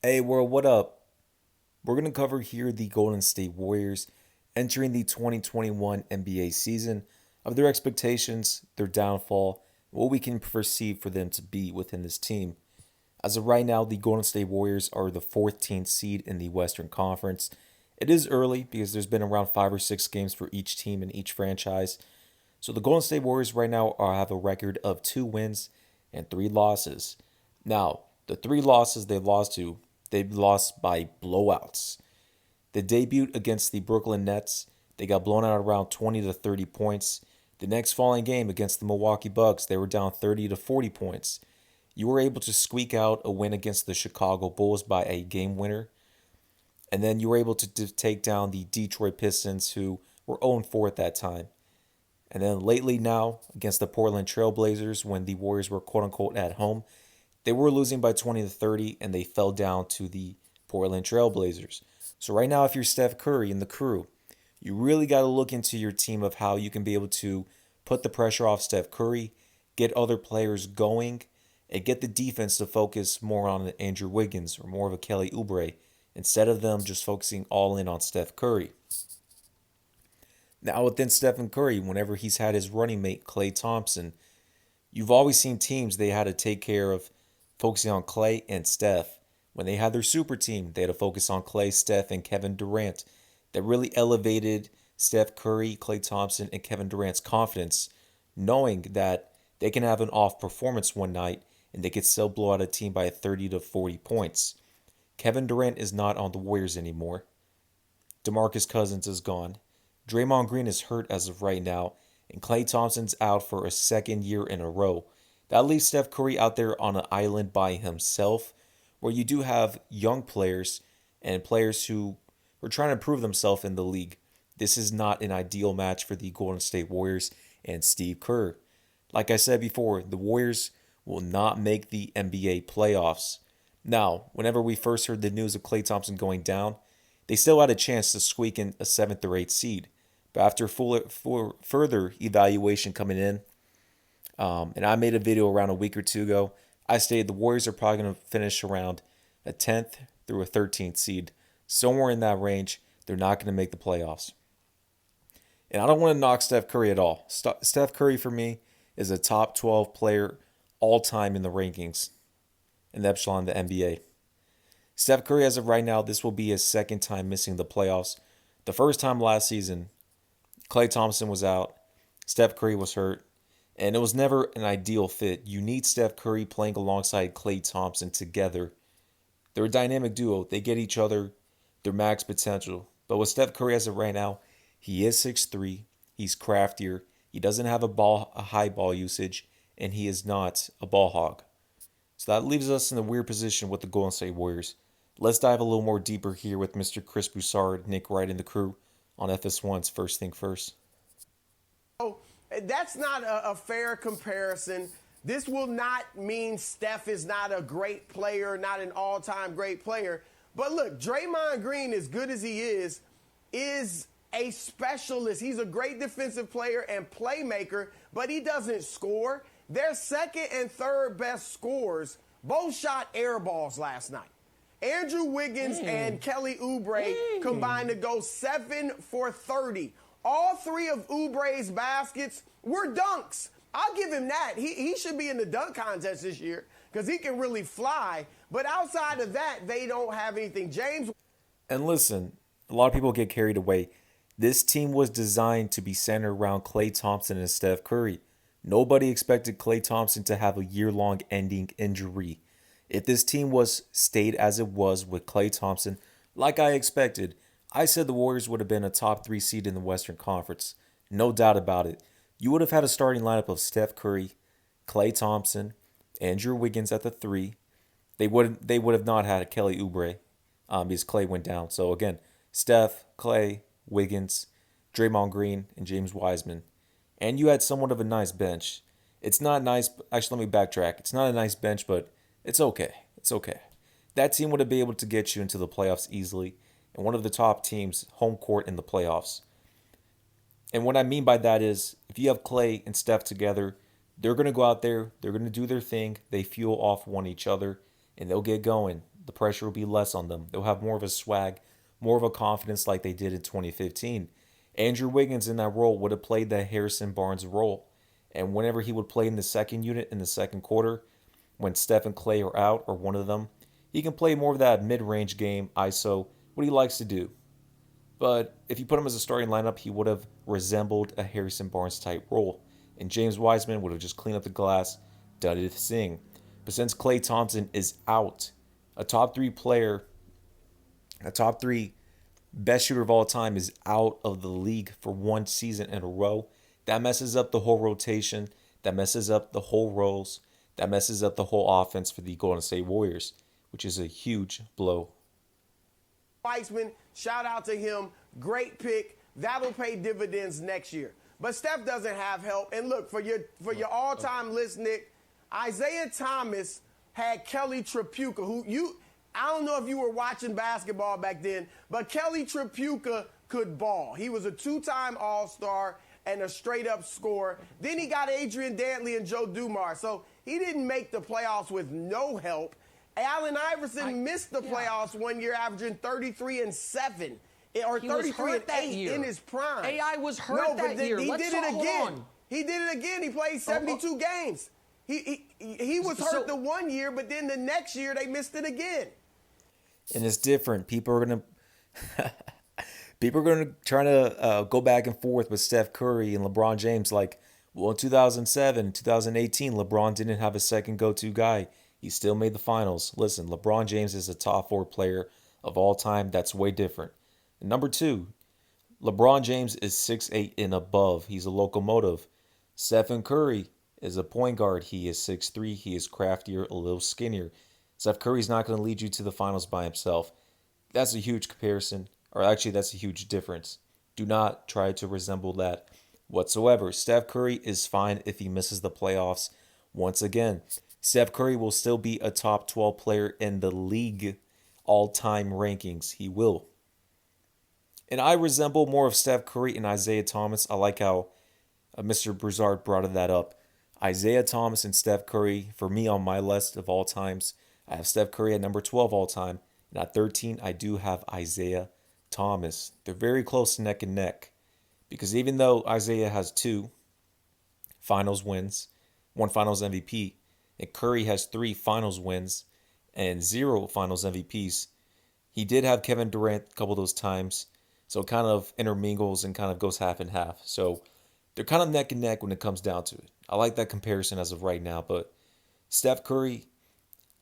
Hey world, what up? We're going to cover here the Golden State Warriors entering the 2021 NBA season, of their expectations, their downfall, what we can perceive for them to be within this team. As of right now, the Golden State Warriors are the 14th seed in the Western Conference. It is early because there's been around 5 or 6 games for each team in each franchise. So the Golden State Warriors right now have a record of 2 wins and 3 losses. Now, the 3 losses they've lost by blowouts. The debut against the Brooklyn Nets, they got blown out around 20 to 30 points. The next following game against the Milwaukee Bucks, they were down 30 to 40 points. You were able to squeak out a win against the Chicago Bulls by a game winner. And then you were able to take down the Detroit Pistons, who were 0-4 at that time. And then lately now, against the Portland Trailblazers, when the Warriors were quote unquote at home, they were losing by 20 to 30 and they fell down to the Portland Trailblazers. So right now, if you're Steph Curry and the crew, you really got to look into your team of how you can be able to put the pressure off Steph Curry, get other players going, and get the defense to focus more on Andrew Wiggins or more of a Kelly Oubre instead of them just focusing all in on Steph Curry. Now, within Stephen Curry, whenever he's had his running mate, Klay Thompson, you've always seen teams they had to take care of focusing on Klay and Steph. When they had their super team, they had to focus on Klay, Steph, and Kevin Durant. That really elevated Steph Curry, Klay Thompson, and Kevin Durant's confidence, knowing that they can have an off performance one night and they could still blow out a team by 30 to 40 points. Kevin Durant is not on the Warriors anymore. DeMarcus Cousins is gone. Draymond Green is hurt as of right now, and Klay Thompson's out for a second year in a row. That leaves Steph Curry out there on an island by himself, where you do have young players and players who are trying to prove themselves in the league. This is not an ideal match for the Golden State Warriors and Steve Kerr. Like I said before, the Warriors will not make the NBA playoffs. Now, whenever we first heard the news of Klay Thompson going down, they still had a chance to squeak in a 7th or 8th seed. But after further evaluation coming in, and I made a video around a week or two ago, I stated the Warriors are probably going to finish around a 10th through a 13th seed. Somewhere in that range, they're not going to make the playoffs. And I don't want to knock Steph Curry at all. Steph Curry, for me, is a top 12 player all time in the rankings in the echelon of the NBA. Steph Curry, as of right now, this will be his second time missing the playoffs. The first time last season, Klay Thompson was out, Steph Curry was hurt, and it was never an ideal fit. You need Steph Curry playing alongside Klay Thompson together. They're a dynamic duo. They get each other their max potential. But with Steph Curry as of right now, he is 6'3", he's craftier, he doesn't have a high ball usage, and he is not a ball hog. So that leaves us in a weird position with the Golden State Warriors. Let's dive a little more deeper here with Mr. Chris Broussard, Nick Wright, and the crew on FS1's First Thing First. Oh, that's not a fair comparison. This will not mean Steph is not a great player, not an all-time great player. But look, Draymond Green, as good as he is a specialist. He's a great defensive player and playmaker, but he doesn't score. Their second and third best scorers both shot air balls last night. Andrew Wiggins and Kelly Oubre combined to go 7 for 30. All 3 of Oubre's baskets were dunks. I'll give him that. He should be in the dunk contest this year because he can really fly. But outside of that, they don't have anything. James. And listen, a lot of people get carried away. This team was designed to be centered around Klay Thompson and Steph Curry. Nobody expected Klay Thompson to have a year-long ending injury. If this team was stayed as it was with Klay Thompson, like I expected, I said the Warriors would have been a top 3 seed in the Western Conference. No doubt about it. You would have had a starting lineup of Steph Curry, Klay Thompson, Andrew Wiggins at the 3. They would have not had Kelly Oubre because Klay went down. So again, Steph, Klay, Wiggins, Draymond Green, and James Wiseman. And you had somewhat of a nice bench. It's not nice. Actually, let me backtrack. It's not a nice bench, but it's okay. It's okay. That team would have been able to get you into the playoffs easily, and one of the top teams, home court in the playoffs. And what I mean by that is, if you have Klay and Steph together, they're going to go out there, they're going to do their thing, they fuel off one each other, and they'll get going. The pressure will be less on them. They'll have more of a swag, more of a confidence like they did in 2015. Andrew Wiggins in that role would have played that Harrison Barnes role. And whenever he would play in the second unit in the second quarter, when Steph and Klay are out or one of them, he can play more of that mid-range game, ISO, what he likes to do. But if you put him as a starting lineup, he would have resembled a Harrison Barnes type role. And James Wiseman would have just cleaned up the glass, done his thing. But since Klay Thompson is out, a top three player, a top three best shooter of all time is out of the league for one season in a row, that messes up the whole rotation. That messes up the whole roles. That messes up the whole offense for the Golden State Warriors, which is a huge blow. Weissman, shout out to him. Great pick. That'll pay dividends next year. But Steph doesn't have help. And look, for your all-time list, Nick, Isaiah Thomas had Kelly Tripucka, I don't know if you were watching basketball back then, but Kelly Tripucka could ball. He was a two-time All-Star and a straight-up scorer. Then he got Adrian Dantley and Joe Dumars. So he didn't make the playoffs with no help. Allen Iverson missed the playoffs one year, averaging 33 and 7, or 33 and 8 in his prime. AI was hurt that year. He did it again. He did it again. He played 72 games. He was hurt the one year, but then the next year they missed it again. And it's different. People are gonna try to go back and forth with Steph Curry and LeBron James. Like, well, in 2007, 2018, LeBron didn't have a second go-to guy. He still made the finals. Listen, LeBron James is a top 4 player of all time. That's way different. And number 2, LeBron James is 6'8" and above. He's a locomotive. Stephen Curry is a point guard. He is 6'3". He is craftier, a little skinnier. Steph Curry's not going to lead you to the finals by himself. That's a huge comparison. Or actually, that's a huge difference. Do not try to resemble that whatsoever. Steph Curry is fine if he misses the playoffs. Once again, Steph Curry will still be a top 12 player in the league all-time rankings. He will. And I resemble more of Steph Curry and Isaiah Thomas. I like how Mr. Broussard brought that up. Isaiah Thomas and Steph Curry, for me on my list of all times, I have Steph Curry at number 12 all time. And at 13, I do have Isaiah Thomas. They're very close neck and neck. Because even though Isaiah has 2 finals wins, 1 finals MVP, and Curry has 3 finals wins and 0 finals MVPs, he did have Kevin Durant a couple of those times. So it kind of intermingles and kind of goes half and half. So they're kind of neck and neck when it comes down to it. I like that comparison as of right now. But Steph Curry,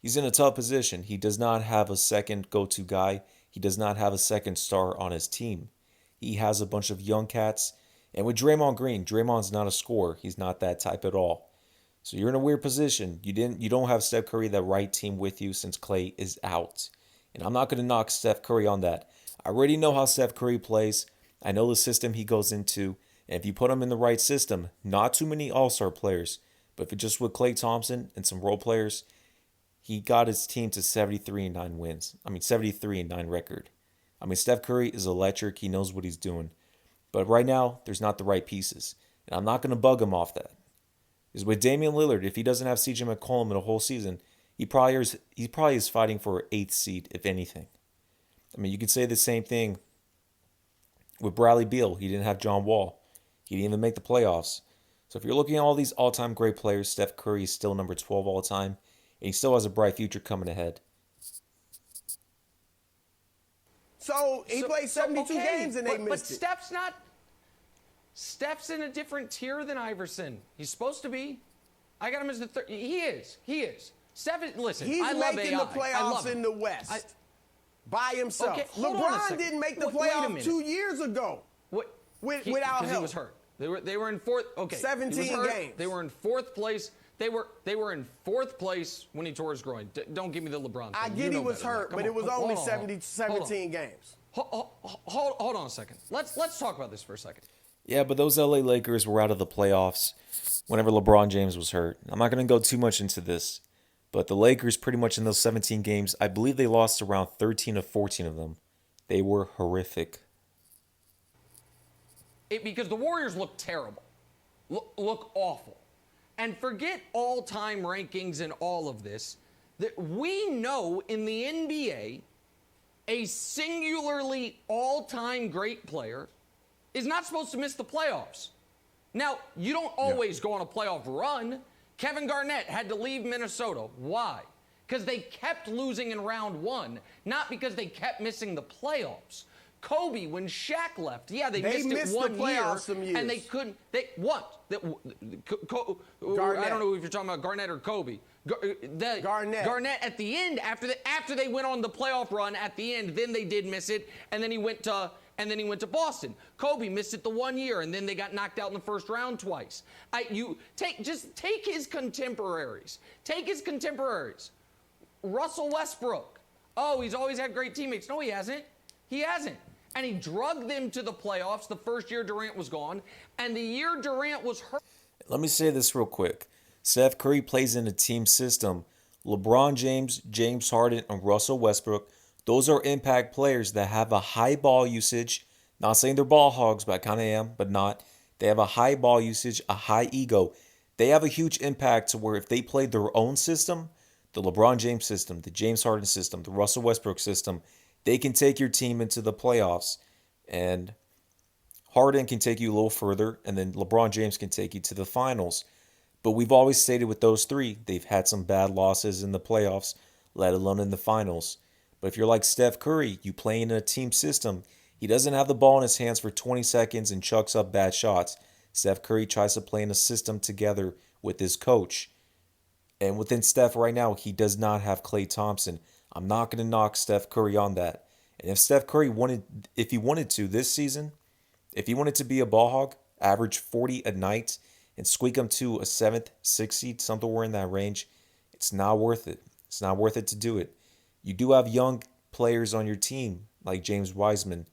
he's in a tough position. He does not have a second go-to guy. He does not have a second star on his team. He has a bunch of young cats. And with Draymond Green, Draymond's not a scorer. He's not that type at all. So you're in a weird position. You don't have Steph Curry, the right team with you since Klay is out. And I'm not going to knock Steph Curry on that. I already know how Steph Curry plays. I know the system he goes into. And if you put him in the right system, not too many all-star players, but if it's just with Klay Thompson and some role players, he got his team to 73-9 wins. 73-9 record. Steph Curry is electric. He knows what he's doing. But right now, there's not the right pieces. And I'm not going to bug him off that. Because with Damian Lillard, if he doesn't have CJ McCollum in a whole season, he probably is fighting for an 8th seed, if anything. You could say the same thing with Bradley Beal. He didn't have John Wall. He didn't even make the playoffs. So if you're looking at all these all-time great players, Steph Curry is still number 12 all time. And he still has a bright future coming ahead. So he played 72 games and they missed it. But Steph's in a different tier than Iverson. He's supposed to be. I got him as the third. He is. Steph, listen, I love AI. He's making the playoffs in the West by himself. Okay, LeBron didn't make the playoffs 2 years ago without help. He was hurt. They were in fourth. Okay, 17 games. They were in fourth place. They were in fourth place when he tore his groin. Don't give me the LeBron thing. I get he was hurt, but it was only 17 games. Hold on a second. Let's talk about this for a second. Yeah, but those LA Lakers were out of the playoffs whenever LeBron James was hurt. I'm not going to go too much into this, but the Lakers pretty much in those 17 games, I believe they lost around 13 of 14 of them. They were horrific. Because the Warriors look terrible, look awful. And forget all-time rankings and all of this. We know in the NBA, a singularly all-time great player is not supposed to miss the playoffs. Now, you don't always go on a playoff run. Kevin Garnett had to leave Minnesota. Why? Because they kept losing in round one, not because they kept missing the playoffs. Kobe, when Shaq left, they missed it one year, and they couldn't. I don't know if you're talking about Garnett or Kobe. Garnett at the end, after they went on the playoff run at the end, then they did miss it, and then he went to Boston. Kobe missed it the 1 year, and then they got knocked out in the first round twice. Take his contemporaries. Russell Westbrook. Oh, he's always had great teammates. No, he hasn't. And he drugged them to the playoffs the first year Durant was gone, and the year Durant was hurt. Let me say this real quick. Steph Curry plays in a team system. LeBron James, James Harden, and Russell Westbrook, those are impact players that have a high ball usage. Not saying they're ball hogs, but I kind of am, but not. They have a high ball usage, a high ego. They have a huge impact to where if they played their own system, the LeBron James system, the James Harden system, the Russell Westbrook system, they can take your team into the playoffs. And Harden can take you a little further, and then LeBron James can take you to the finals. But we've always stated with those three, they've had some bad losses in the playoffs, let alone in the finals. But if you're like Steph Curry, you play in a team system, he doesn't have the ball in his hands for 20 seconds and chucks up bad shots. Steph Curry tries to play in a system together with his coach. And within Steph right now, he does not have Klay Thompson. I'm not going to knock Steph Curry on that. And if Steph Curry if he wanted to this season, if he wanted to be a ball hog, average 40 a night, and squeak him to a 7th, 6th seed, somewhere in that range, it's not worth it. It's not worth it to do it. You do have young players on your team like James Wiseman,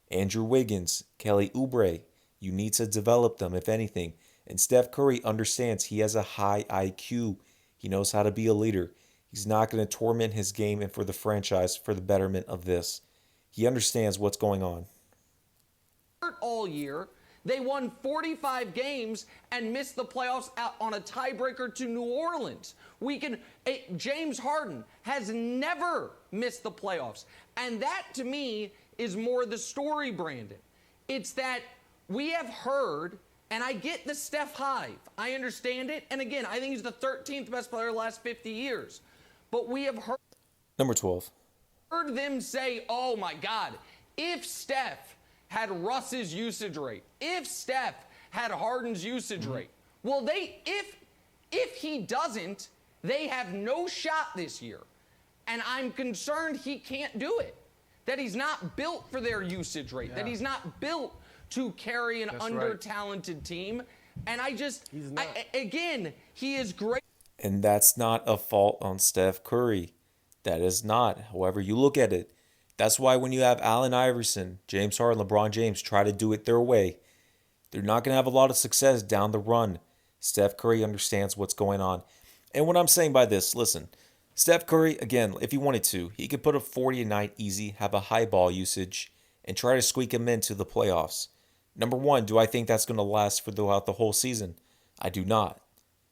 Andrew Wiggins, Kelly Oubre. You need to develop them, if anything. And Steph Curry understands he has a high IQ. He knows how to be a leader. He's not going to torment his game and for the franchise for the betterment of this. He understands what's going on. All year, they won 45 games and missed the playoffs out on a tiebreaker to New Orleans. James Harden has never missed the playoffs. And that, to me, is more the story, Brandon. It's that we have heard, and I get the Steph hive. I understand it. And again, I think he's the 13th best player the last 50 years. But we have heard Number 12. Heard them say, oh my God, if Steph had Russ's usage rate, if Steph had Harden's usage rate, well, if he doesn't, they have no shot this year. And I'm concerned he can't do it. That he's not built for their usage rate, that he's not built to carry an under-talented team. And again, he is great. And that's not a fault on Steph Curry. That is not. However you look at it, that's why when you have Allen Iverson, James Harden, LeBron James try to do it their way, they're not going to have a lot of success down the run. Steph Curry understands what's going on. And what I'm saying by this, listen, Steph Curry, again, if he wanted to, he could put up 40 a night easy, have a high ball usage, and try to squeak him into the playoffs. Number one, do I think that's going to last throughout the whole season? I do not.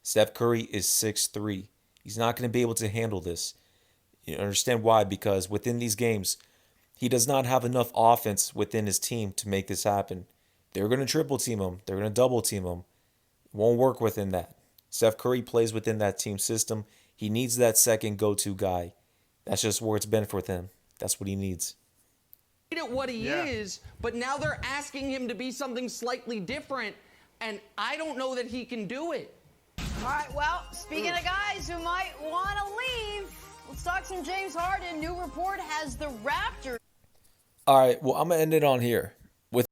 Steph Curry is 6'3". He's not going to be able to handle this. You understand why? Because within these games, he does not have enough offense within his team to make this happen. They're going to triple team him. They're going to double team him. It won't work within that. Steph Curry plays within that team system. He needs that second go-to guy. That's just where it's been for him. That's what he needs. At what he is, but now they're asking him to be something slightly different, and I don't know that he can do it. All right, well, speaking of guys who might want to leave, let's talk some James Harden. New report has the Raptors. All right, well, I'm going to end it on here.